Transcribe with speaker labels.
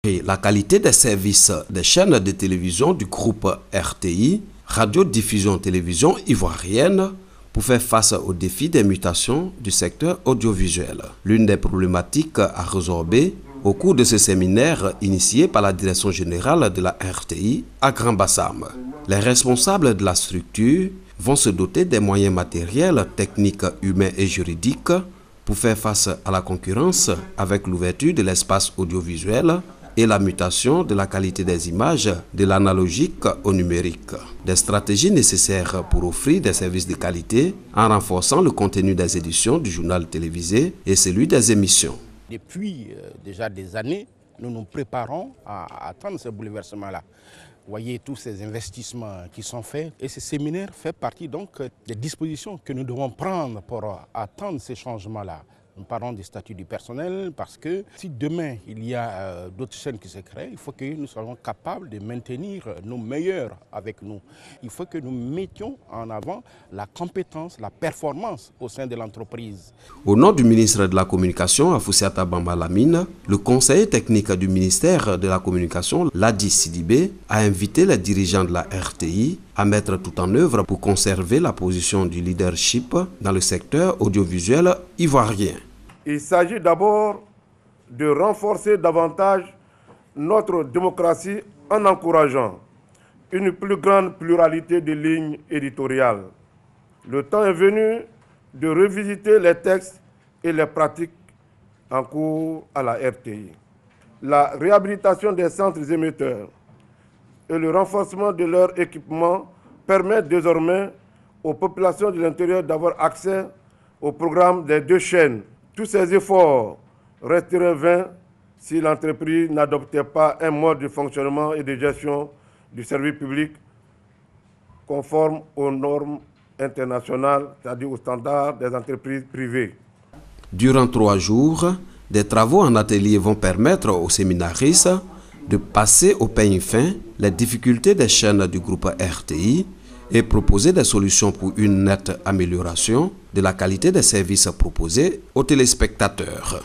Speaker 1: Et la qualité des services des chaînes de télévision du groupe RTI, Radio-Diffusion Télévision Ivoirienne, pour faire face aux défis des mutations du secteur audiovisuel. L'une des problématiques à résorber au cours de ce séminaire initié par la direction générale de la RTI à Grand Bassam. Les responsables de la structure vont se doter des moyens matériels, techniques, humains et juridiques pour faire face à la concurrence avec l'ouverture de l'espace audiovisuel et la mutation de la qualité des images de l'analogique au numérique. Des stratégies nécessaires pour offrir des services de qualité en renforçant le contenu des éditions du journal télévisé et celui des émissions.
Speaker 2: Depuis déjà des années, nous nous préparons à attendre ce bouleversement-là. Vous voyez tous ces investissements qui sont faits et ce séminaire fait partie donc des dispositions que nous devons prendre pour attendre ces changements-là. Nous parlons des statuts du personnel parce que si demain il y a d'autres chaînes qui se créent, il faut que nous soyons capables de maintenir nos meilleurs avec nous. Il faut que nous mettions en avant la compétence, la performance au sein de l'entreprise.
Speaker 1: Au nom du ministre de la Communication, Afoussiata Bamba Lamine, le conseiller technique du ministère de la Communication, Ladi Sidibé, a invité les dirigeants de la RTI à mettre tout en œuvre pour conserver la position du leadership dans le secteur audiovisuel ivoirien.
Speaker 3: Il s'agit d'abord de renforcer davantage notre démocratie en encourageant une plus grande pluralité de lignes éditoriales. Le temps est venu de revisiter les textes et les pratiques en cours à la RTI. La réhabilitation des centres émetteurs et le renforcement de leur équipement permettent désormais aux populations de l'intérieur d'avoir accès au programme des deux chaînes. Tous ces efforts resteraient vains si l'entreprise n'adoptait pas un mode de fonctionnement et de gestion du service public conforme aux normes internationales, c'est-à-dire aux standards des entreprises privées.
Speaker 1: Durant 3 jours, des travaux en atelier vont permettre aux séminaristes de passer au peigne fin les difficultés des chaînes du groupe RTI et proposer des solutions pour une nette amélioration de la qualité des services proposés aux téléspectateurs.